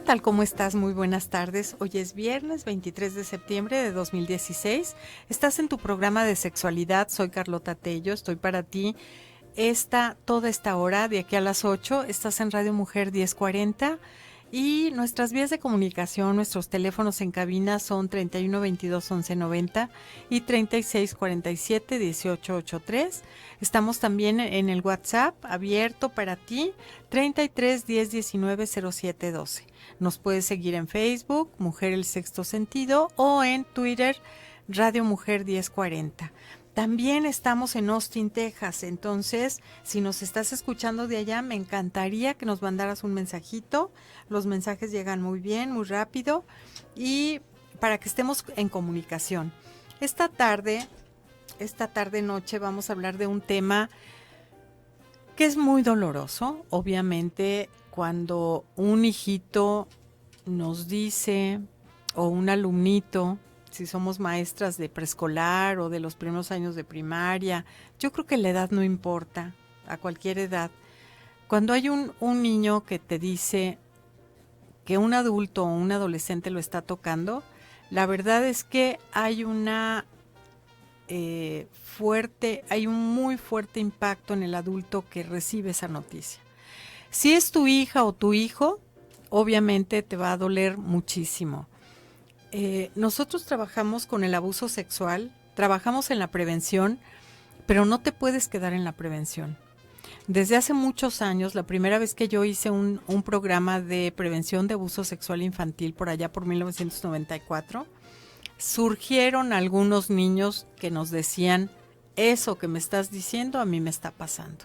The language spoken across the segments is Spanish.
tal? ¿Cómo estás? Muy buenas tardes. Hoy es viernes 23 de septiembre de 2016. Estás en tu programa de sexualidad. Soy Carlota Tello. Estoy para ti toda esta hora, de aquí a las 8. Estás en Radio Mujer 1040. Y nuestras vías de comunicación, nuestros teléfonos en cabina son 31 22 11 90 y 36 47 18 83. Estamos también en el WhatsApp abierto para ti, 33 10 19 07 12. Nos puedes seguir en Facebook, Mujer el Sexto Sentido, o en Twitter, Radio Mujer 1040. También estamos en Austin, Texas, entonces si nos estás escuchando de allá, me encantaría que nos mandaras un mensajito. Los mensajes llegan muy bien, muy rápido, y para que estemos en comunicación. Esta tarde noche vamos a hablar de un tema que es muy doloroso, obviamente, cuando un hijito nos dice, o un alumnito, si somos maestras de preescolar o de los primeros años de primaria, yo creo que la edad no importa, a cualquier edad. Cuando hay un niño que te dice que un adulto o un adolescente lo está tocando, la verdad es que hay un muy fuerte impacto en el adulto que recibe esa noticia. Si es tu hija o tu hijo, obviamente te va a doler muchísimo. Nosotros trabajamos con el abuso sexual, trabajamos en la prevención, pero no te puedes quedar en la prevención. Desde hace muchos años, la primera vez que yo hice un programa de prevención de abuso sexual infantil, por allá por 1994, surgieron algunos niños que nos decían, eso que me estás diciendo a mí me está pasando.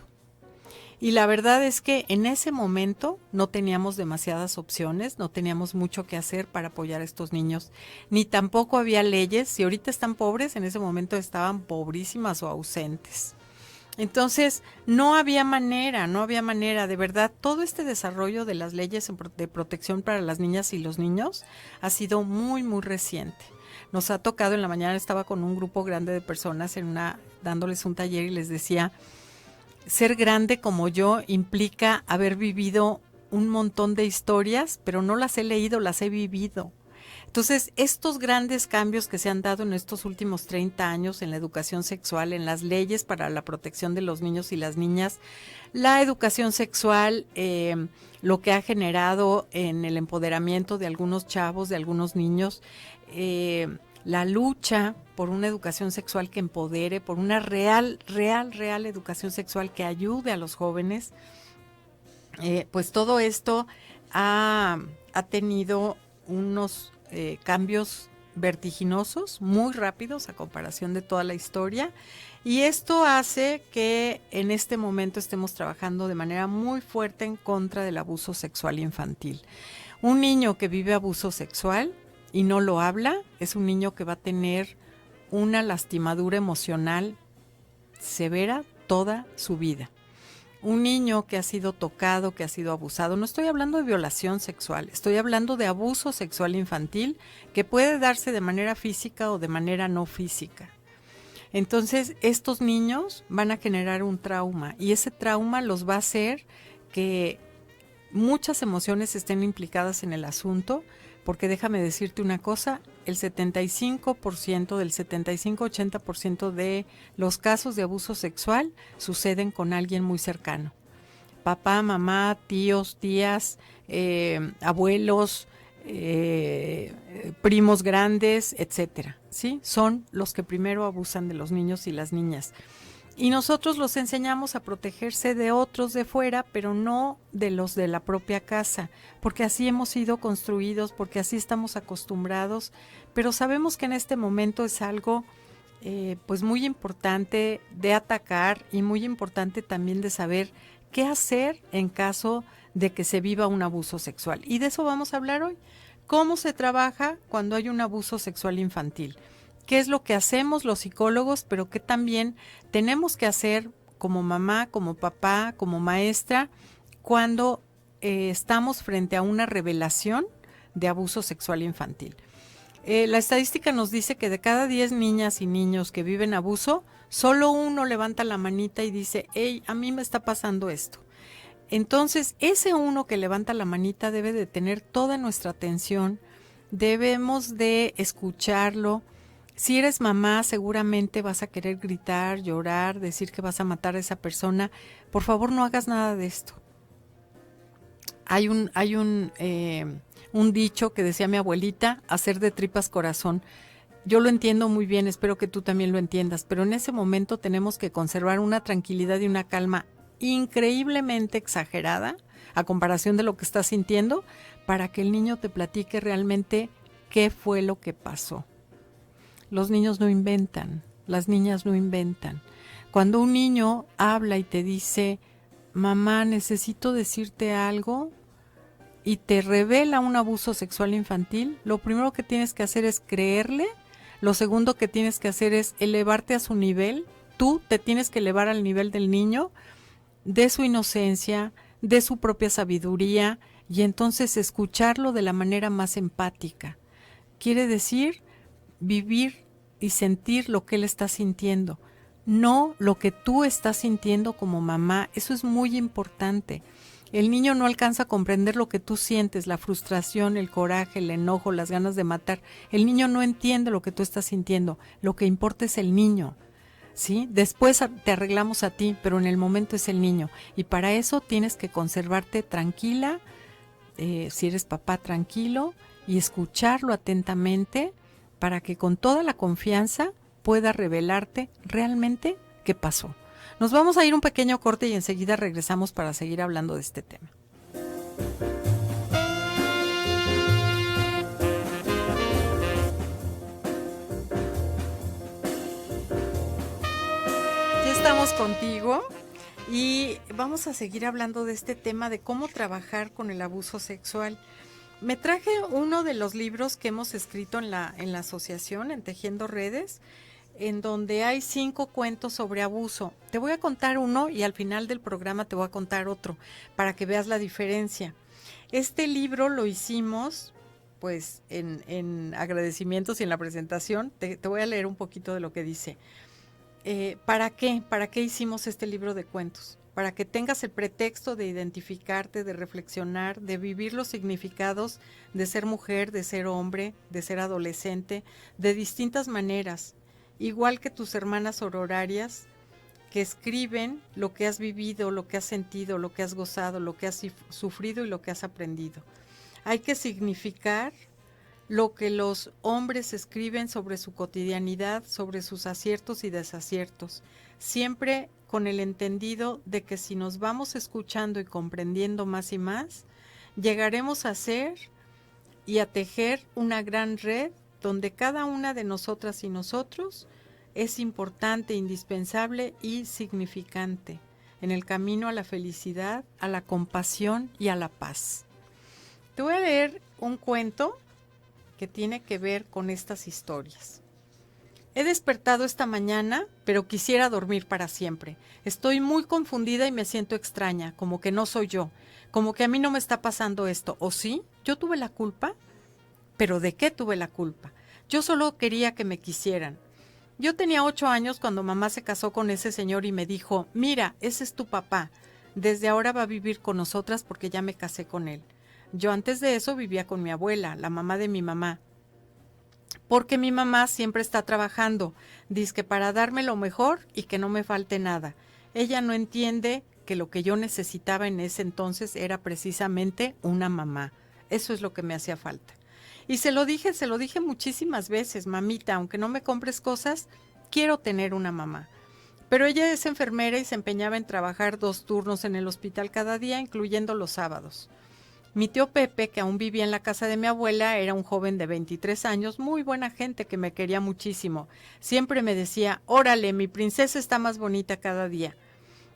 Y la verdad es que en ese momento no teníamos demasiadas opciones, no teníamos mucho que hacer para apoyar a estos niños, ni tampoco había leyes. Si ahorita están pobres, en ese momento estaban pobrísimas o ausentes. Entonces, no había manera, de verdad, todo este desarrollo de las leyes de protección para las niñas y los niños ha sido muy, muy reciente. Nos ha tocado, en la mañana estaba con un grupo grande de personas dándoles un taller y les decía, ser grande como yo implica haber vivido un montón de historias, pero no las he leído, las he vivido. Entonces, estos grandes cambios que se han dado en estos últimos 30 años en la educación sexual, en las leyes para la protección de los niños y las niñas, la educación sexual, lo que ha generado en el empoderamiento de algunos chavos, de algunos niños, la lucha por una educación sexual que empodere, por una real educación sexual que ayude a los jóvenes, pues todo esto ha tenido unos cambios vertiginosos, muy rápidos a comparación de toda la historia, y esto hace que en este momento estemos trabajando de manera muy fuerte en contra del abuso sexual infantil. Un niño que vive abuso sexual y no lo habla es un niño que va a tener una lastimadura emocional severa toda su vida. Un niño que ha sido tocado, que ha sido abusado, no estoy hablando de violación sexual, estoy hablando de abuso sexual infantil que puede darse de manera física o de manera no física. Entonces, estos niños van a generar un trauma y ese trauma los va a hacer que muchas emociones estén implicadas en el asunto, porque déjame decirte una cosa, el 75%, del 75-80% de los casos de abuso sexual suceden con alguien muy cercano. Papá, mamá, tíos, tías, abuelos, primos grandes, etcétera, ¿sí? Son los que primero abusan de los niños y las niñas. Y nosotros los enseñamos a protegerse de otros de fuera, pero no de los de la propia casa, porque así hemos sido construidos, porque así estamos acostumbrados, pero sabemos que en este momento es algo pues muy importante de atacar y muy importante también de saber qué hacer en caso de que se viva un abuso sexual. Y de eso vamos a hablar hoy. ¿Cómo se trabaja cuando hay un abuso sexual infantil? ¿Qué es lo que hacemos los psicólogos, pero qué también tenemos que hacer como mamá, como papá, como maestra, cuando estamos frente a una revelación de abuso sexual infantil? La estadística nos dice que de cada 10 niñas y niños que viven abuso, solo uno levanta la manita y dice, hey, a mí me está pasando esto. Entonces, ese uno que levanta la manita debe de tener toda nuestra atención, debemos de escucharlo. Si eres mamá, seguramente vas a querer gritar, llorar, decir que vas a matar a esa persona. Por favor, no hagas nada de esto. Hay un dicho que decía mi abuelita, hacer de tripas corazón. Yo lo entiendo muy bien, espero que tú también lo entiendas, pero en ese momento tenemos que conservar una tranquilidad y una calma increíblemente exagerada a comparación de lo que estás sintiendo para que el niño te platique realmente qué fue lo que pasó. Los niños no inventan, las niñas no inventan. Cuando un niño habla y te dice, mamá, necesito decirte algo, y te revela un abuso sexual infantil, lo primero que tienes que hacer es creerle, lo segundo que tienes que hacer es elevarte a su nivel, tú te tienes que elevar al nivel del niño, de su inocencia, de su propia sabiduría, y entonces escucharlo de la manera más empática. Quiere decir vivir y sentir lo que él está sintiendo, no lo que tú estás sintiendo como mamá. Eso es muy importante. El niño no alcanza a comprender lo que tú sientes, la frustración, el coraje, el enojo, las ganas de matar. El niño no entiende lo que tú estás sintiendo. Lo que importa es el niño, ¿sí? Después te arreglamos a ti, pero en el momento es el niño. Y para eso tienes que conservarte tranquila, si eres papá, tranquilo, y escucharlo atentamente para que con toda la confianza pueda revelarte realmente qué pasó. Nos vamos a ir un pequeño corte y enseguida regresamos para seguir hablando de este tema. Ya estamos contigo y vamos a seguir hablando de este tema de cómo trabajar con el abuso sexual. Me traje uno de los libros que hemos escrito en la asociación, en Tejiendo Redes, en donde hay 5 cuentos sobre abuso. Te voy a contar uno y al final del programa te voy a contar otro para que veas la diferencia. Este libro lo hicimos pues en agradecimientos y en la presentación. Te voy a leer un poquito de lo que dice. ¿Para qué? ¿Para qué hicimos este libro de cuentos? Para que tengas el pretexto de identificarte, de reflexionar, de vivir los significados de ser mujer, de ser hombre, de ser adolescente, de distintas maneras, igual que tus hermanas sororarias, que escriben lo que has vivido, lo que has sentido, lo que has gozado, lo que has sufrido y lo que has aprendido. Hay que significar lo que los hombres escriben sobre su cotidianidad, sobre sus aciertos y desaciertos, siempre con el entendido de que si nos vamos escuchando y comprendiendo más y más, llegaremos a ser y a tejer una gran red donde cada una de nosotras y nosotros es importante, indispensable y significante en el camino a la felicidad, a la compasión y a la paz. Te voy a leer un cuento que tiene que ver con estas historias. He despertado esta mañana, pero quisiera dormir para siempre. Estoy muy confundida y me siento extraña, como que no soy yo, como que a mí no me está pasando esto. ¿O sí? ¿Yo tuve la culpa? ¿Pero de qué tuve la culpa? Yo solo quería que me quisieran. Yo tenía 8 años cuando mamá se casó con ese señor y me dijo, mira, ese es tu papá. Desde ahora va a vivir con nosotras porque ya me casé con él. Yo antes de eso vivía con mi abuela, la mamá de mi mamá. Porque mi mamá siempre está trabajando, dizque para darme lo mejor y que no me falte nada. Ella no entiende que lo que yo necesitaba en ese entonces era precisamente una mamá. Eso es lo que me hacía falta. Y se lo dije muchísimas veces, mamita, aunque no me compres cosas, quiero tener una mamá. Pero ella es enfermera y se empeñaba en trabajar 2 turnos en el hospital cada día, incluyendo los sábados. Mi tío Pepe, que aún vivía en la casa de mi abuela, era un joven de 23 años, muy buena gente que me quería muchísimo. Siempre me decía, órale, mi princesa está más bonita cada día.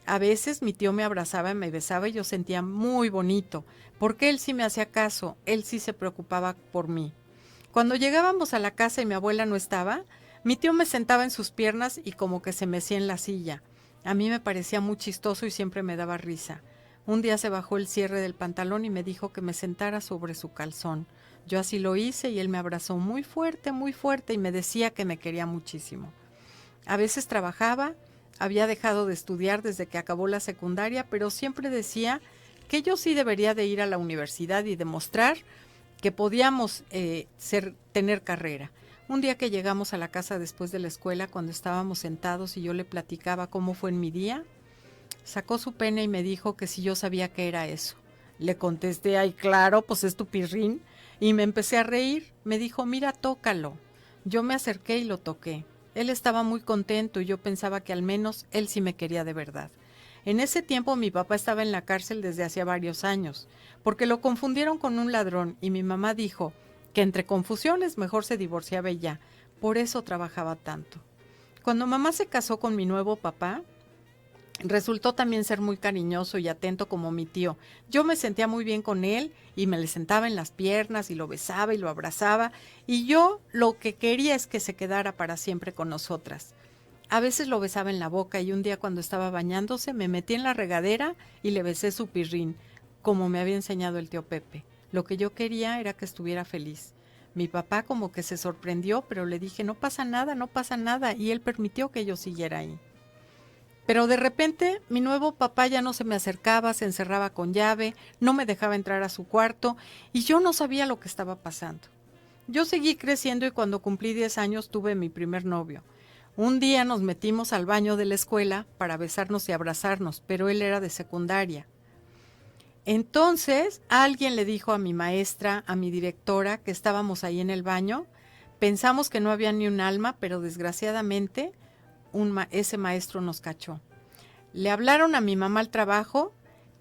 A veces mi tío me abrazaba y me besaba y yo sentía muy bonito, porque él sí me hacía caso, él sí se preocupaba por mí. Cuando llegábamos a la casa y mi abuela no estaba, mi tío me sentaba en sus piernas y como que se mecía en la silla. A mí me parecía muy chistoso y siempre me daba risa. Un día se bajó el cierre del pantalón y me dijo que me sentara sobre su calzón. Yo así lo hice y él me abrazó muy fuerte y me decía que me quería muchísimo. A veces trabajaba, había dejado de estudiar desde que acabó la secundaria, pero siempre decía que yo sí debería de ir a la universidad y demostrar que podíamos tener carrera. Un día que llegamos a la casa después de la escuela, cuando estábamos sentados y yo le platicaba cómo fue en mi día, sacó su pene y me dijo que si yo sabía qué era eso. Le contesté, ay, claro, pues es tu pirrín. Y me empecé a reír. Me dijo, mira, tócalo. Yo me acerqué y lo toqué. Él estaba muy contento y yo pensaba que al menos él sí me quería de verdad. En ese tiempo mi papá estaba en la cárcel desde hacía varios años, porque lo confundieron con un ladrón y mi mamá dijo que entre confusiones mejor se divorciaba y ya. Por eso trabajaba tanto. Cuando mamá se casó con mi nuevo papá, resultó también ser muy cariñoso y atento como mi tío. Yo me sentía muy bien con él y me le sentaba en las piernas y lo besaba y lo abrazaba, y yo lo que quería es que se quedara para siempre con nosotras. A veces lo besaba en la boca y un día cuando estaba bañándose me metí en la regadera y le besé su pirrín, como me había enseñado el tío Pepe. Lo que yo quería era que estuviera feliz. Mi papá como que se sorprendió, pero le dije, no pasa nada, no pasa nada, y él permitió que yo siguiera ahí. Pero de repente mi nuevo papá ya no se me acercaba, se encerraba con llave, no me dejaba entrar a su cuarto y yo no sabía lo que estaba pasando. Yo seguí creciendo y cuando cumplí 10 años tuve mi primer novio. Un día nos metimos al baño de la escuela para besarnos y abrazarnos, pero él era de secundaria. Entonces alguien le dijo a mi maestra, a mi directora, que estábamos ahí en el baño. Pensamos que no había ni un alma, pero desgraciadamente ese maestro nos cachó. Le hablaron a mi mamá al trabajo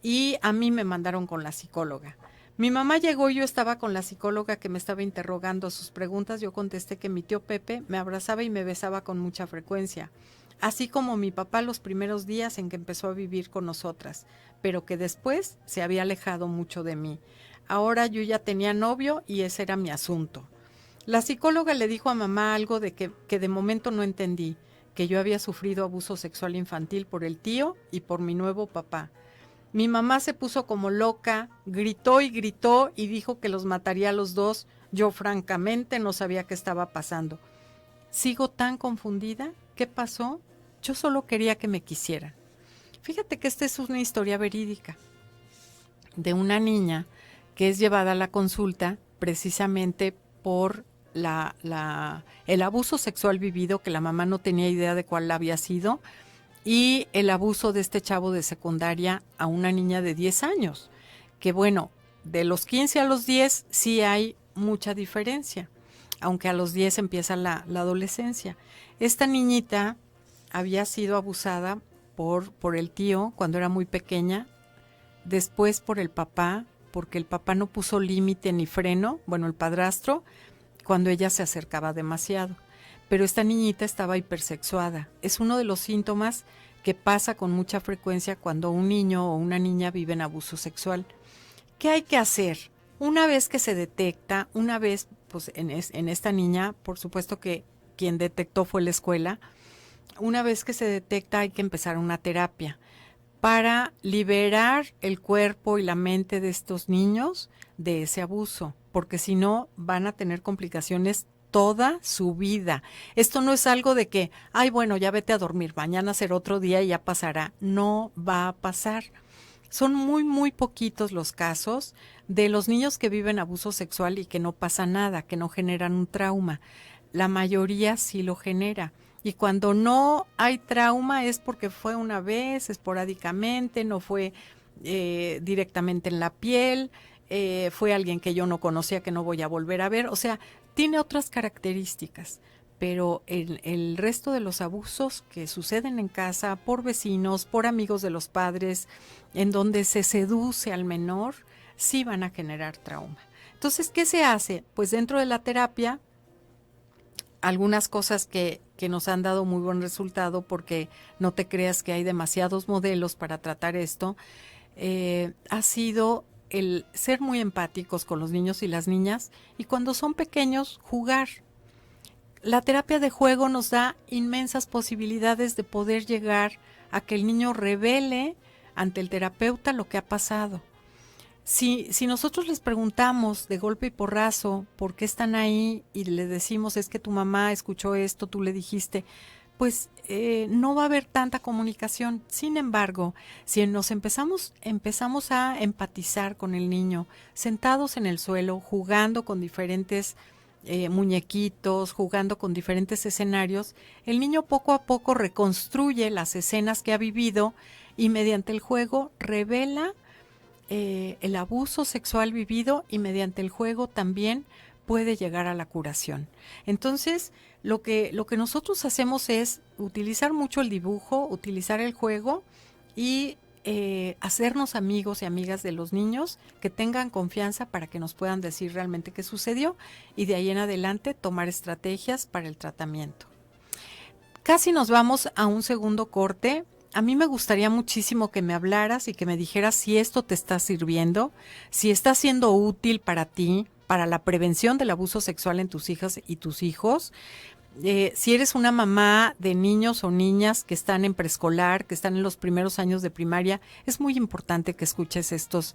y a mí me mandaron con la psicóloga. Mi mamá llegó y yo estaba con la psicóloga que me estaba interrogando sus preguntas. Yo contesté que mi tío Pepe me abrazaba y me besaba con mucha frecuencia, así como mi papá los primeros días en que empezó a vivir con nosotras, pero que después se había alejado mucho de mí. Ahora yo ya tenía novio y ese era mi asunto. La psicóloga le dijo a mamá algo de que de momento no entendí, que yo había sufrido abuso sexual infantil por el tío y por mi nuevo papá. Mi mamá se puso como loca, gritó y dijo que los mataría a los dos. Yo francamente no sabía qué estaba pasando. Sigo tan confundida. ¿Qué pasó? Yo solo quería que me quisieran. Fíjate que esta es una historia verídica de una niña que es llevada a la consulta precisamente por el abuso sexual vivido, que la mamá no tenía idea de cuál había sido, y el abuso de este chavo de secundaria a una niña de 10 años, que bueno, de los 15 a los 10 sí hay mucha diferencia, aunque a los 10 empieza la adolescencia. Esta niñita había sido abusada por el tío cuando era muy pequeña, después por el papá, porque el papá no puso límite ni freno, bueno, el padrastro, cuando ella se acercaba demasiado. Pero esta niñita estaba hipersexuada. Es uno de los síntomas que pasa con mucha frecuencia cuando un niño o una niña viven abuso sexual. ¿Qué hay que hacer? Una vez que se detecta, una vez, pues en esta niña, por supuesto que quien detectó fue la escuela, una vez que se detecta hay que empezar una terapia para liberar el cuerpo y la mente de estos niños de ese abuso, porque si no van a tener complicaciones toda su vida. Esto no es algo de que, ay, bueno, ya vete a dormir, mañana será otro día y ya pasará. No va a pasar. Son muy, muy poquitos los casos de los niños que viven abuso sexual y que no pasa nada, que no generan un trauma. La mayoría sí lo genera. Y cuando no hay trauma es porque fue una vez, esporádicamente, no fue directamente en la piel, fue alguien que yo no conocía, que no voy a volver a ver. O sea, tiene otras características, pero el resto de los abusos que suceden en casa, por vecinos, por amigos de los padres, en donde se seduce al menor, sí van a generar trauma. Entonces, ¿qué se hace? Pues dentro de la terapia, algunas cosas que nos han dado muy buen resultado, porque no te creas que hay demasiados modelos para tratar esto, ha sido el ser muy empáticos con los niños y las niñas, y cuando son pequeños, jugar. La terapia de juego nos da inmensas posibilidades de poder llegar a que el niño revele ante el terapeuta lo que ha pasado. Si nosotros les preguntamos de golpe y porrazo por qué están ahí y le decimos es que tu mamá escuchó esto, tú le dijiste, pues no va a haber tanta comunicación. Sin embargo, si nos empezamos a empatizar con el niño, sentados en el suelo, jugando con diferentes muñequitos, jugando con diferentes escenarios, el niño poco a poco reconstruye las escenas que ha vivido y mediante el juego revela el abuso sexual vivido, y mediante el juego también puede llegar a la curación. Entonces, lo que nosotros hacemos es utilizar mucho el dibujo, utilizar el juego y hacernos amigos y amigas de los niños que tengan confianza para que nos puedan decir realmente qué sucedió, y de ahí en adelante tomar estrategias para el tratamiento. Casi nos vamos a un segundo corte. A mí me gustaría muchísimo que me hablaras y que me dijeras si esto te está sirviendo, si está siendo útil para ti, para la prevención del abuso sexual en tus hijas y tus hijos. Si eres una mamá de niños o niñas que están en preescolar, que están en los primeros años de primaria, es muy importante que escuches estas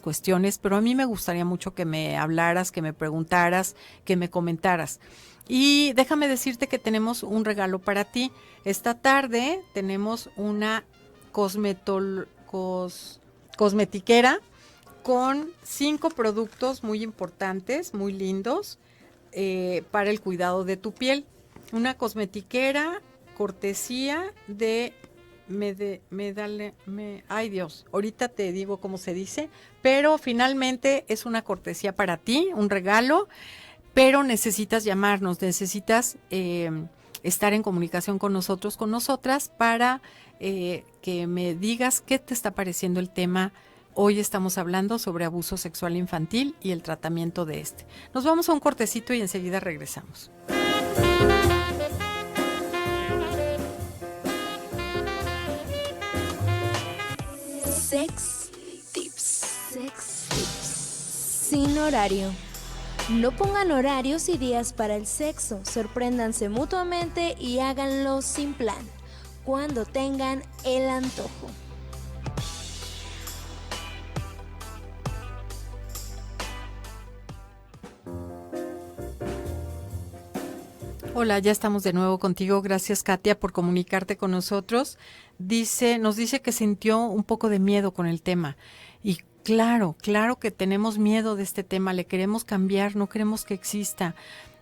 cuestiones, pero a mí me gustaría mucho que me hablaras, que me preguntaras, que me comentaras. Y déjame decirte que tenemos un regalo para ti. Esta tarde tenemos una cosmetiquera con 5 productos muy importantes, muy lindos, para el cuidado de tu piel. Una cosmetiquera cortesía de ay Dios, ahorita te digo cómo se dice, pero finalmente es una cortesía para ti, un regalo, pero necesitas llamarnos, necesitas estar en comunicación con nosotros, con nosotras, para que me digas qué te está pareciendo el tema. Hoy estamos hablando sobre abuso sexual infantil y el tratamiento de este. Nos vamos a un cortecito y enseguida regresamos. Sex Tips. Sex Tips. Sin horario. No pongan horarios y días para el sexo. Sorpréndanse mutuamente y háganlo sin plan, cuando tengan el antojo. Hola, ya estamos de nuevo contigo. Gracias, Katia, por comunicarte con nosotros. Nos dice que sintió un poco de miedo con el tema. Y claro que tenemos miedo de este tema, le queremos cambiar, no queremos que exista.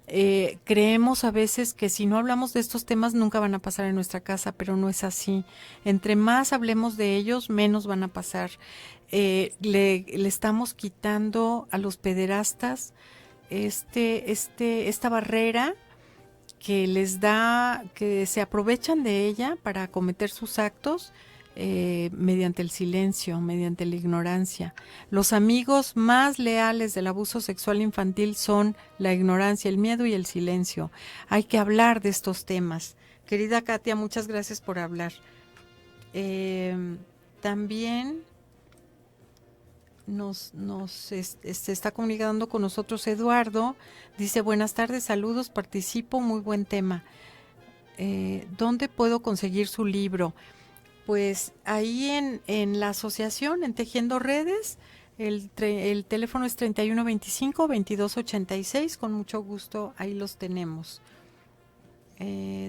Creemos a veces que si no hablamos de estos temas nunca van a pasar en nuestra casa, pero no es así. Entre más hablemos de ellos, menos van a pasar. Le estamos quitando a los pederastas esta barrera que les da, que se aprovechan de ella para cometer sus actos mediante el silencio, mediante la ignorancia. Los amigos más leales del abuso sexual infantil son la ignorancia, el miedo y el silencio. Hay que hablar de estos temas. Querida Katia, muchas gracias por hablar. También se está comunicando con nosotros Eduardo. Dice: buenas tardes, saludos, participo, muy buen tema. ¿Dónde puedo conseguir su libro? Pues ahí en la asociación, en Tejiendo Redes. El teléfono es 3125-2286, con mucho gusto ahí los tenemos.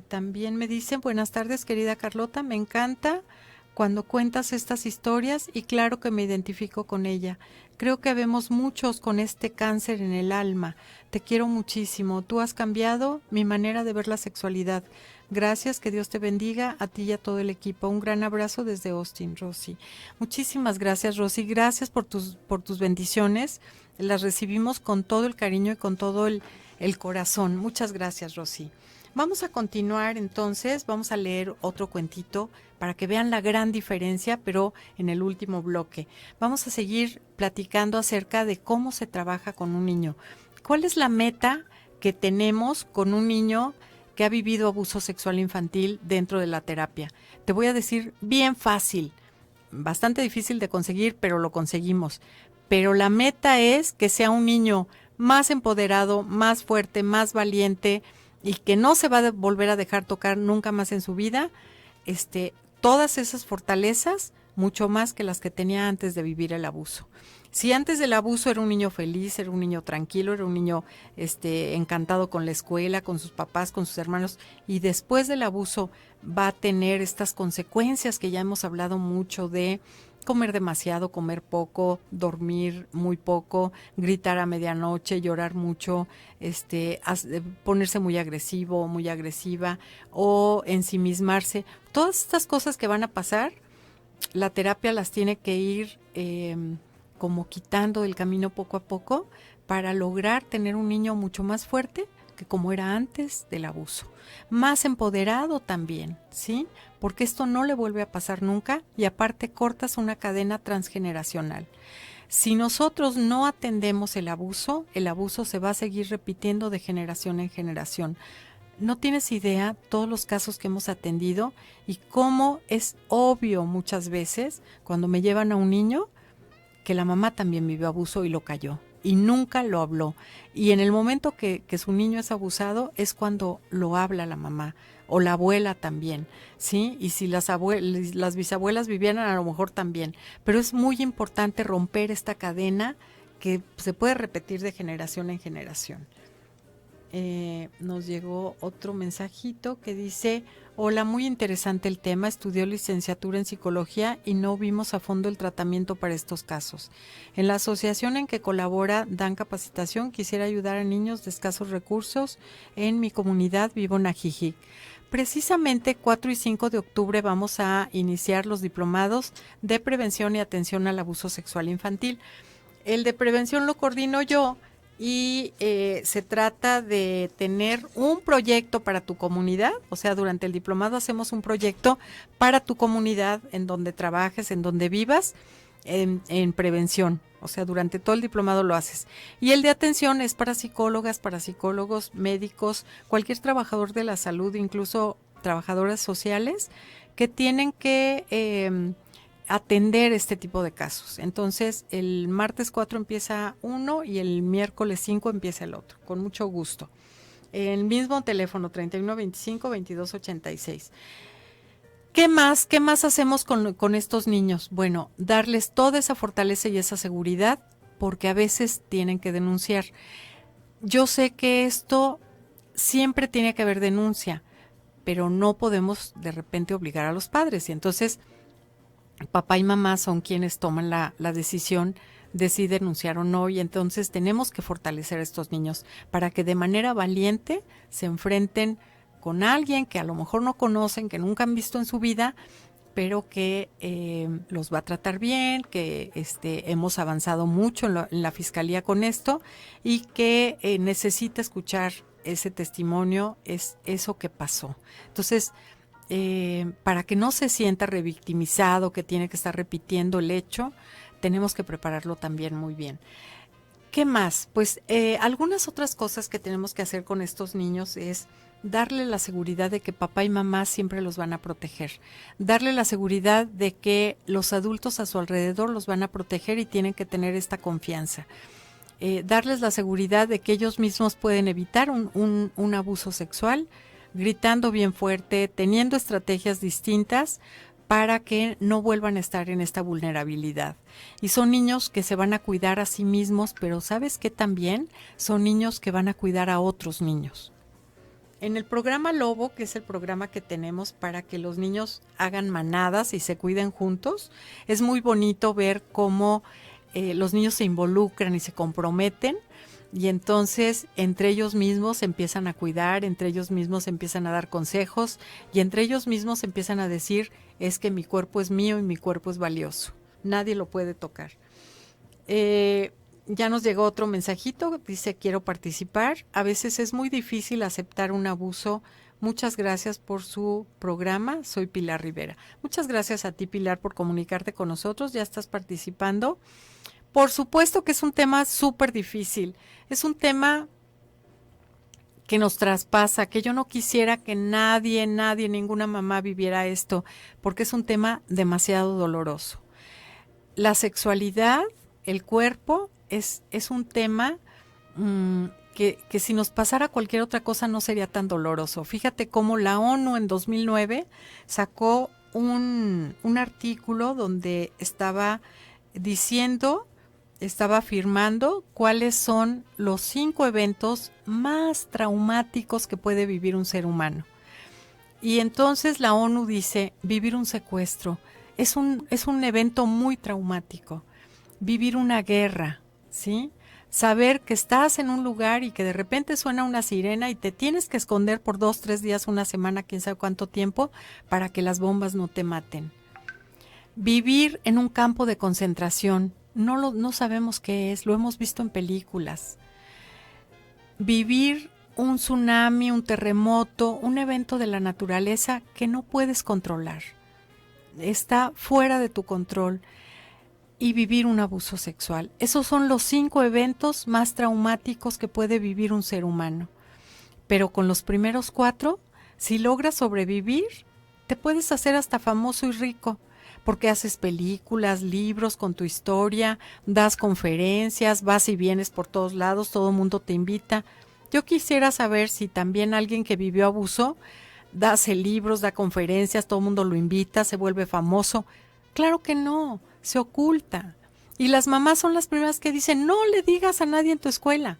También me dicen: buenas tardes, querida Carlota, me encanta cuando cuentas estas historias y claro que me identifico con ella. Creo que habemos muchos con este cáncer en el alma. Te quiero muchísimo. Tú has cambiado mi manera de ver la sexualidad. Gracias, que Dios te bendiga a ti y a todo el equipo. Un gran abrazo desde Austin, Rosy. Muchísimas gracias, Rosy. Gracias por tus bendiciones. Las recibimos con todo el cariño y con todo el corazón. Muchas gracias, Rosy. Vamos a continuar entonces, vamos a leer otro cuentito para que vean la gran diferencia, pero en el último bloque. Vamos a seguir platicando acerca de cómo se trabaja con un niño. ¿Cuál es la meta que tenemos con un niño que ha vivido abuso sexual infantil dentro de la terapia? Te voy a decir bien fácil, bastante difícil de conseguir, pero lo conseguimos. Pero la meta es que sea un niño más empoderado, más fuerte, más valiente, y que no se va a volver a dejar tocar nunca más en su vida, todas esas fortalezas, mucho más que las que tenía antes de vivir el abuso. Si antes del abuso era un niño feliz, era un niño tranquilo, era un niño encantado con la escuela, con sus papás, con sus hermanos, y después del abuso va a tener estas consecuencias que ya hemos hablado mucho de comer demasiado, comer poco, dormir muy poco, gritar a medianoche, llorar mucho, ponerse muy agresivo, muy agresiva o ensimismarse. Todas estas cosas que van a pasar, la terapia las tiene que ir como quitando del camino poco a poco para lograr tener un niño mucho más fuerte que como era antes del abuso. Más empoderado también, ¿sí? Porque esto no le vuelve a pasar nunca y aparte cortas una cadena transgeneracional. Si nosotros no atendemos el abuso se va a seguir repitiendo de generación en generación. No tienes idea todos los casos que hemos atendido y cómo es obvio muchas veces cuando me llevan a un niño que la mamá también vivió abuso y lo calló y nunca lo habló. Y en el momento que su niño es abusado es cuando lo habla la mamá o la abuela también, ¿sí? Y si las bisabuelas vivieran a lo mejor también. Pero es muy importante romper esta cadena que se puede repetir de generación en generación. Nos llegó otro mensajito que dice: hola, muy interesante el tema, estudió licenciatura en psicología y no vimos a fondo el tratamiento para estos casos. En la asociación en que colabora dan capacitación, quisiera ayudar a niños de escasos recursos en mi comunidad, vivo en Ajijic. Precisamente 4 y 5 de octubre vamos a iniciar los diplomados de prevención y atención al abuso sexual infantil. El de prevención lo coordino yo y se trata de tener un proyecto para tu comunidad, o sea, durante el diplomado hacemos un proyecto para tu comunidad en donde trabajes, en donde vivas, en prevención, o sea, durante todo el diplomado lo haces. Y el de atención es para psicólogas, para psicólogos, médicos, cualquier trabajador de la salud, incluso trabajadoras sociales que tienen que atender este tipo de casos. Entonces, el martes 4 empieza uno y el miércoles 5 empieza el otro, con mucho gusto. El mismo teléfono, 3125-2286. ¿Qué más hacemos con estos niños? Bueno, darles toda esa fortaleza y esa seguridad, porque a veces tienen que denunciar. Yo sé que esto siempre tiene que haber denuncia, pero no podemos de repente obligar a los padres. Y entonces papá y mamá son quienes toman la decisión de si denunciar o no, y entonces tenemos que fortalecer a estos niños para que de manera valiente se enfrenten con alguien que a lo mejor no conocen, que nunca han visto en su vida, pero que los va a tratar bien, que hemos avanzado mucho en la fiscalía con esto y que necesita escuchar ese testimonio, es eso que pasó. Entonces, para que no se sienta revictimizado, que tiene que estar repitiendo el hecho, tenemos que prepararlo también muy bien. ¿Qué más? Pues algunas otras cosas que tenemos que hacer con estos niños es darle la seguridad de que papá y mamá siempre los van a proteger, darle la seguridad de que los adultos a su alrededor los van a proteger y tienen que tener esta confianza. Darles la seguridad de que ellos mismos pueden evitar un abuso sexual, gritando bien fuerte, teniendo estrategias distintas para que no vuelvan a estar en esta vulnerabilidad. Y son niños que se van a cuidar a sí mismos, pero ¿sabes qué también? Son niños que van a cuidar a otros niños. En el programa Lobo, que es el programa que tenemos para que los niños hagan manadas y se cuiden juntos, es muy bonito ver cómo los niños se involucran y se comprometen. Y entonces entre ellos mismos se empiezan a cuidar, entre ellos mismos se empiezan a dar consejos y entre ellos mismos se empiezan a decir: es que mi cuerpo es mío y mi cuerpo es valioso, nadie lo puede tocar. Ya nos llegó otro mensajito, dice: quiero participar. A veces es muy difícil aceptar un abuso. Muchas gracias por su programa, soy Pilar Rivera. Muchas gracias a ti, Pilar, por comunicarte con nosotros, ya estás participando. Por supuesto que es un tema súper difícil, es un tema que nos traspasa, que yo no quisiera que nadie, ninguna mamá viviera esto, porque es un tema demasiado doloroso. La sexualidad, el cuerpo, es un tema que si nos pasara cualquier otra cosa no sería tan doloroso. Fíjate cómo la ONU en 2009 sacó un artículo donde estaba diciendo estaba afirmando cuáles son los 5 eventos más traumáticos que puede vivir un ser humano. Y entonces la ONU dice, vivir un secuestro es un evento muy traumático. Vivir una guerra, ¿sí? Saber que estás en un lugar y que de repente suena una sirena y te tienes que esconder por 2, 3 días, una semana, quién sabe cuánto tiempo, para que las bombas no te maten. Vivir en un campo de concentración, no sabemos qué es, lo hemos visto en películas. Vivir un tsunami, un terremoto, un evento de la naturaleza que no puedes controlar. Está fuera de tu control. Y vivir un abuso sexual. Esos son los 5 eventos más traumáticos que puede vivir un ser humano. Pero con los primeros 4, si logras sobrevivir, te puedes hacer hasta famoso y rico, porque haces películas, libros con tu historia, das conferencias, vas y vienes por todos lados, todo el mundo te invita. Yo quisiera saber si también alguien que vivió abuso, hace libros, da conferencias, todo el mundo lo invita, se vuelve famoso. Claro que no, se oculta. Y las mamás son las primeras que dicen, no le digas a nadie en tu escuela.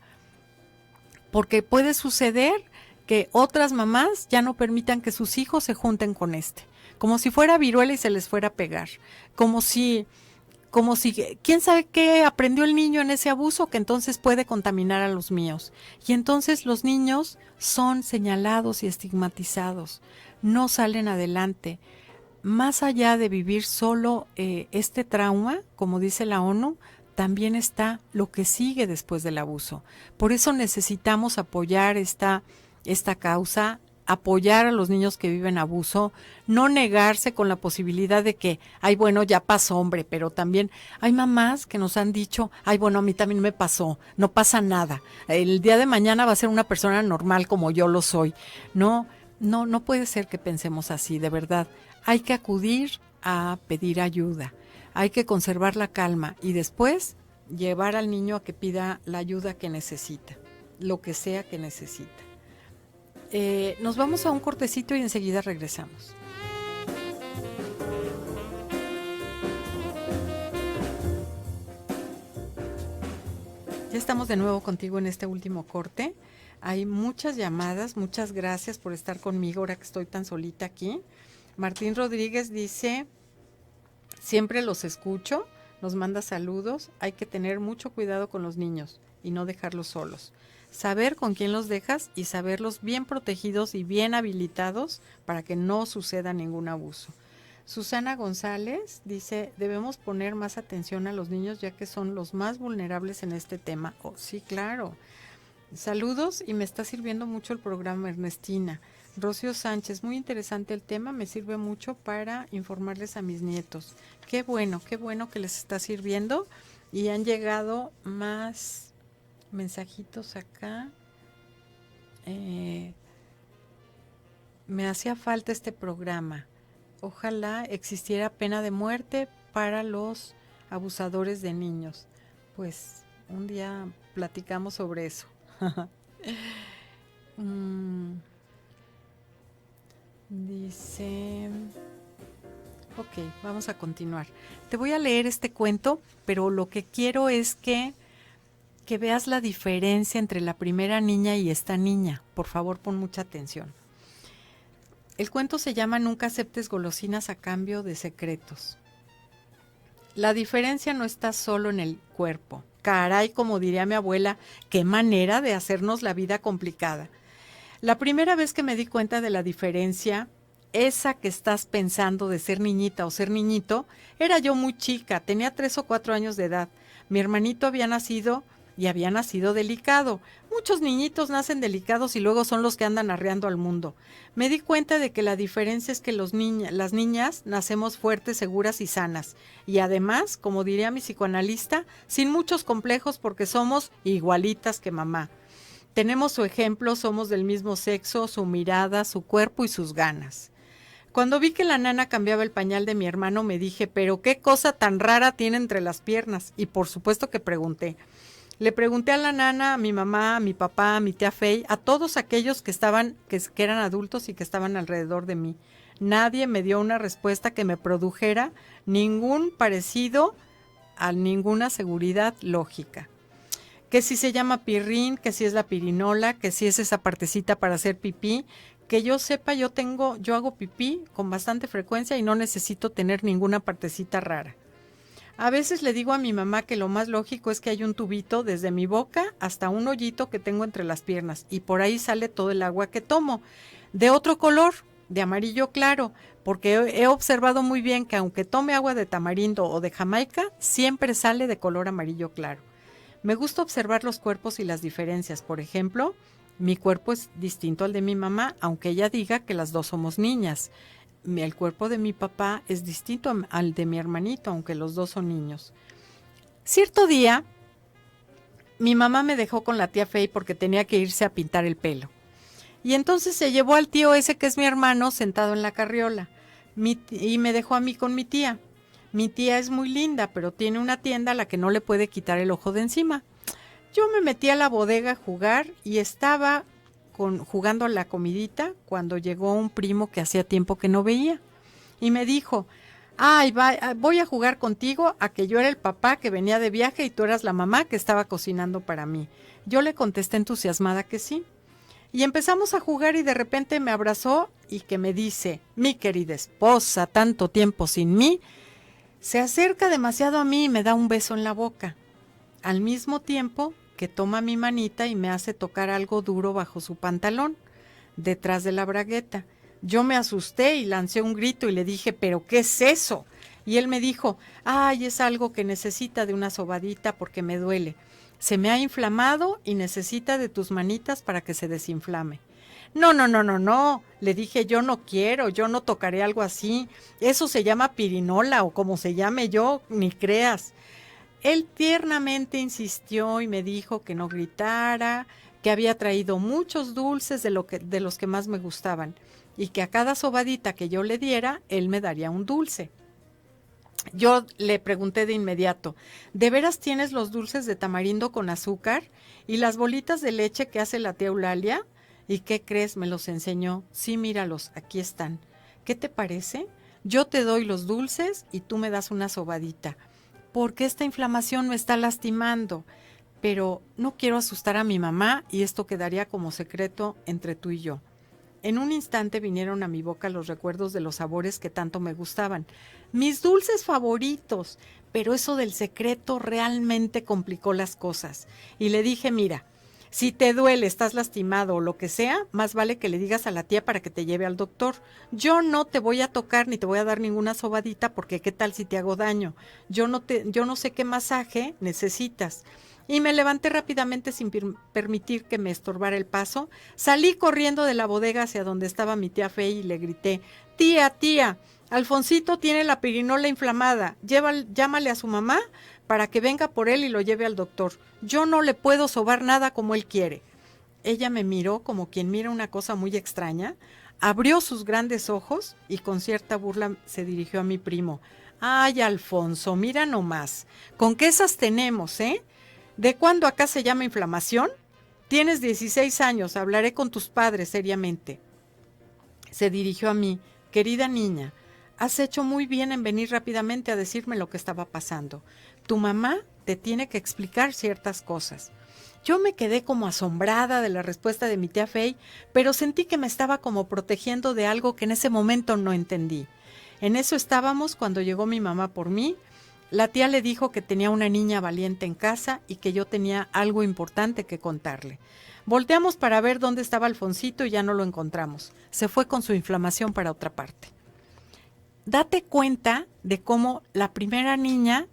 Porque puede suceder que otras mamás ya no permitan que sus hijos se junten con como si fuera viruela y se les fuera a pegar. Como si, quién sabe qué aprendió el niño en ese abuso que entonces puede contaminar a los míos. Y entonces los niños son señalados y estigmatizados, no salen adelante. Más allá de vivir solo este trauma, como dice la ONU, también está lo que sigue después del abuso. Por eso necesitamos apoyar esta causa, apoyar a los niños que viven abuso, no negarse con la posibilidad de que, ay, bueno, ya pasó, hombre, pero también hay mamás que nos han dicho, ay, bueno, a mí también me pasó, no pasa nada. El día de mañana va a ser una persona normal como yo lo soy. No puede ser que pensemos así, de verdad. Hay que acudir a pedir ayuda, hay que conservar la calma y después llevar al niño a que pida la ayuda que necesita, lo que sea que necesita. Nos vamos a un cortecito y enseguida regresamos. Ya estamos de nuevo contigo en este último corte. Hay muchas llamadas, muchas gracias por estar conmigo ahora que estoy tan solita aquí. Martín Rodríguez dice, siempre los escucho, nos manda saludos, hay que tener mucho cuidado con los niños y no dejarlos solos. Saber con quién los dejas y saberlos bien protegidos y bien habilitados para que no suceda ningún abuso. Susana González dice, debemos poner más atención a los niños ya que son los más vulnerables en este tema. Oh, sí, claro. Saludos y me está sirviendo mucho el programa, Ernestina. Rocío Sánchez, muy interesante el tema, me sirve mucho para informarles a mis nietos. Qué bueno que les está sirviendo y han llegado más mensajitos acá. Me hacía falta este programa. Ojalá existiera pena de muerte para los abusadores de niños. Pues un día platicamos sobre eso. Dice, ok, vamos a continuar. Te voy a leer este cuento, pero lo que quiero es que veas la diferencia entre la primera niña y esta niña. Por favor, pon mucha atención. El cuento se llama Nunca aceptes golosinas a cambio de secretos. La diferencia no está solo en el cuerpo. Caray, como diría mi abuela, qué manera de hacernos la vida complicada. La primera vez que me di cuenta de la diferencia, esa que estás pensando de ser niñita o ser niñito, era yo muy chica, tenía 3 o 4 años de edad. Mi hermanito había nacido delicado. Muchos niñitos nacen delicados y luego son los que andan arreando al mundo. Me di cuenta de que la diferencia es que las niñas nacemos fuertes, seguras y sanas. Y además, como diría mi psicoanalista, sin muchos complejos porque somos igualitas que mamá. Tenemos su ejemplo, somos del mismo sexo, su mirada, su cuerpo y sus ganas. Cuando vi que la nana cambiaba el pañal de mi hermano, me dije, pero qué cosa tan rara tiene entre las piernas. Y por supuesto que pregunté. Le pregunté a la nana, a mi mamá, a mi papá, a mi tía Fey, a todos aquellos que eran adultos y que estaban alrededor de mí. Nadie me dio una respuesta que me produjera ningún parecido a ninguna seguridad lógica. Que si se llama pirrín, que si es la pirinola, que si es esa partecita para hacer pipí. Que yo sepa, yo hago pipí con bastante frecuencia y no necesito tener ninguna partecita rara. A veces le digo a mi mamá que lo más lógico es que hay un tubito desde mi boca hasta un hoyito que tengo entre las piernas y por ahí sale todo el agua que tomo. De otro color, de amarillo claro, porque he observado muy bien que aunque tome agua de tamarindo o de Jamaica, siempre sale de color amarillo claro. Me gusta observar los cuerpos y las diferencias. Por ejemplo, mi cuerpo es distinto al de mi mamá, aunque ella diga que las dos somos niñas. El cuerpo de mi papá es distinto al de mi hermanito, aunque los dos son niños. Cierto día, mi mamá me dejó con la tía Fey porque tenía que irse a pintar el pelo. Y entonces se llevó al tío ese que es mi hermano sentado en la carriola y me dejó a mí con mi tía. Mi tía es muy linda, pero tiene una tienda a la que no le puede quitar el ojo de encima. Yo me metí a la bodega a jugar y estaba jugando a la comidita cuando llegó un primo que hacía tiempo que no veía. Y me dijo, voy a jugar contigo a que yo era el papá que venía de viaje y tú eras la mamá que estaba cocinando para mí. Yo le contesté entusiasmada que sí. Y empezamos a jugar y de repente me abrazó y que me dice, mi querida esposa, tanto tiempo sin mí, se acerca demasiado a mí y me da un beso en la boca. Al mismo tiempo que toma mi manita y me hace tocar algo duro bajo su pantalón, detrás de la bragueta. Yo me asusté y lancé un grito y le dije, ¿pero qué es eso? Y él me dijo, es algo que necesita de una sobadita porque me duele. Se me ha inflamado y necesita de tus manitas para que se desinflame. No, le dije, yo no quiero, yo no tocaré algo así. Eso se llama pirinola o como se llame yo, ni creas. Él tiernamente insistió y me dijo que no gritara, que había traído muchos dulces de los que más me gustaban y que a cada sobadita que yo le diera, él me daría un dulce. Yo le pregunté de inmediato, ¿de veras tienes los dulces de tamarindo con azúcar y las bolitas de leche que hace la tía Eulalia? ¿Y qué crees? Me los enseñó. Sí, míralos, aquí están. ¿Qué te parece? Yo te doy los dulces y tú me das una sobadita, porque esta inflamación me está lastimando, pero no quiero asustar a mi mamá y esto quedaría como secreto entre tú y yo. En un instante vinieron a mi boca los recuerdos de los sabores que tanto me gustaban, mis dulces favoritos, pero eso del secreto realmente complicó las cosas. Y le dije, mira, si te duele, estás lastimado o lo que sea, más vale que le digas a la tía para que te lleve al doctor. Yo no te voy a tocar ni te voy a dar ninguna sobadita porque qué tal si te hago daño. Yo no sé qué masaje necesitas. Y me levanté rápidamente sin permitir que me estorbara el paso. Salí corriendo de la bodega hacia donde estaba mi tía Fey y le grité, tía, Alfonsito tiene la pirinola inflamada, llámale a su mamá para que venga por él y lo lleve al doctor. Yo no le puedo sobar nada como él quiere. Ella me miró como quien mira una cosa muy extraña, abrió sus grandes ojos y con cierta burla se dirigió a mi primo. Ay, Alfonso, mira nomás, ¿con qué esas tenemos, eh? ¿De cuándo acá se llama inflamación? Tienes 16 años, hablaré con tus padres seriamente. Se dirigió a mí, querida niña, has hecho muy bien en venir rápidamente a decirme lo que estaba pasando. Tu mamá te tiene que explicar ciertas cosas. Yo me quedé como asombrada de la respuesta de mi tía Fey, pero sentí que me estaba como protegiendo de algo que en ese momento no entendí. En eso estábamos cuando llegó mi mamá por mí. La tía le dijo que tenía una niña valiente en casa y que yo tenía algo importante que contarle. Volteamos para ver dónde estaba Alfonsito y ya no lo encontramos. Se fue con su inflamación para otra parte. Date cuenta de cómo la primera niña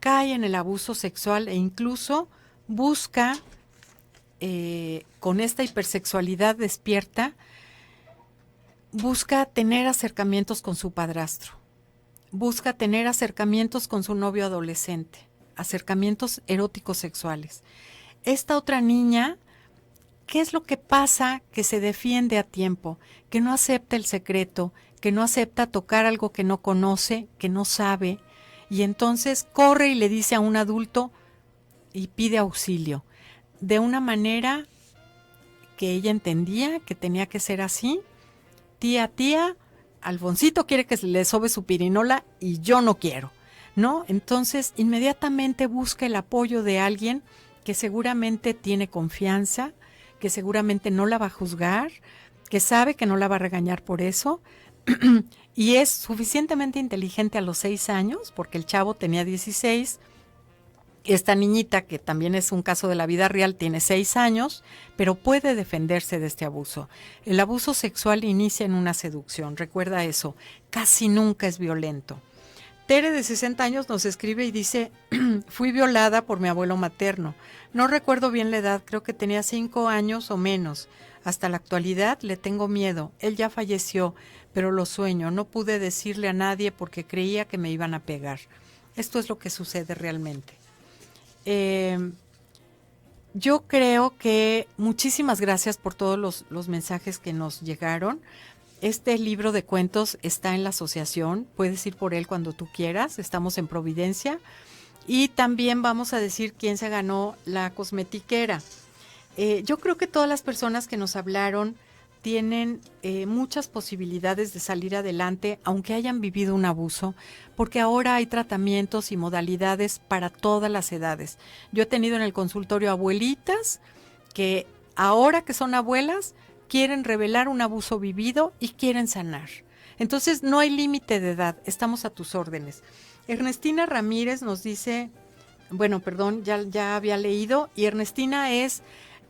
cae en el abuso sexual e incluso busca, con esta hipersexualidad despierta, busca tener acercamientos con su padrastro. Busca tener acercamientos con su novio adolescente, acercamientos eróticos sexuales. Esta otra niña, ¿qué es lo que pasa? Que se defiende a tiempo, que no acepta el secreto, que no acepta tocar algo que no conoce, que no sabe, y entonces corre y le dice a un adulto y pide auxilio, de una manera que ella entendía que tenía que ser así. Tía, Alfonsito quiere que le sobe su pirinola y yo no quiero. ¿no? Entonces, inmediatamente busca el apoyo de alguien que seguramente tiene confianza, que seguramente no la va a juzgar, que sabe que no la va a regañar por eso, y es suficientemente inteligente a los 6 años, porque el chavo tenía 16. Esta niñita, que también es un caso de la vida real, tiene 6 años, pero puede defenderse de este abuso. El abuso sexual inicia en una seducción, recuerda eso, casi nunca es violento. Tere, de 60 años, nos escribe y dice: fui violada por mi abuelo materno. No recuerdo bien la edad, creo que tenía 5 años o menos. Hasta la actualidad le tengo miedo. Él ya falleció, pero lo sueño. No pude decirle a nadie porque creía que me iban a pegar. Esto es lo que sucede realmente. Yo creo que muchísimas gracias por todos los mensajes que nos llegaron. Este libro de cuentos está en la asociación, puedes ir por él cuando tú quieras, estamos en Providencia. Y también vamos a decir quién se ganó la cosmetiquera. Yo creo que todas las personas que nos hablaron tienen muchas posibilidades de salir adelante, aunque hayan vivido un abuso, porque ahora hay tratamientos y modalidades para todas las edades. Yo he tenido en el consultorio abuelitas que ahora que son abuelas quieren revelar un abuso vivido y quieren sanar. Entonces no hay límite de edad, estamos a tus órdenes. Ernestina Ramírez nos dice, ya había leído, y Ernestina es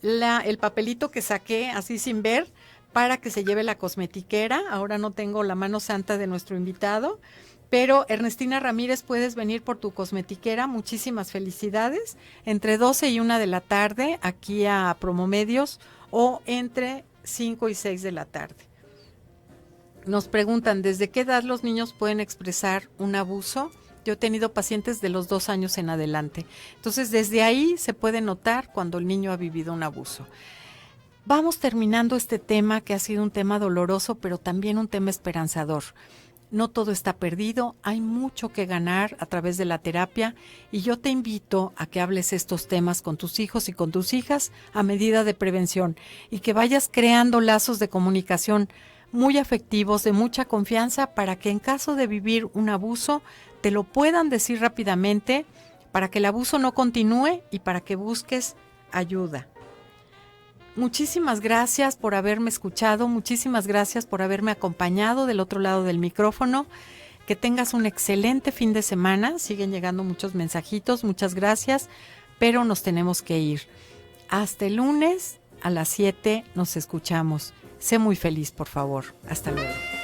el papelito que saqué así sin ver para que se lleve la cosmetiquera. Ahora no tengo la mano santa de nuestro invitado, pero Ernestina Ramírez, puedes venir por tu cosmetiquera. Muchísimas felicidades. Entre 12 y 1 de la tarde aquí a Promomedios, o entre 5 y 6 de la tarde. Nos preguntan, ¿desde qué edad los niños pueden expresar un abuso? Yo he tenido pacientes de los 2 años en adelante. Entonces, desde ahí se puede notar cuando el niño ha vivido un abuso. Vamos terminando este tema, que ha sido un tema doloroso, pero también un tema esperanzador. No todo está perdido, hay mucho que ganar a través de la terapia, y yo te invito a que hables estos temas con tus hijos y con tus hijas a medida de prevención, y que vayas creando lazos de comunicación muy afectivos, de mucha confianza, para que en caso de vivir un abuso te lo puedan decir rápidamente, para que el abuso no continúe y para que busques ayuda. Muchísimas gracias por haberme escuchado, muchísimas gracias por haberme acompañado del otro lado del micrófono. Que tengas un excelente fin de semana. Siguen llegando muchos mensajitos, muchas gracias, pero nos tenemos que ir. Hasta el lunes a las 7 nos escuchamos. Sé muy feliz, por favor. Hasta luego.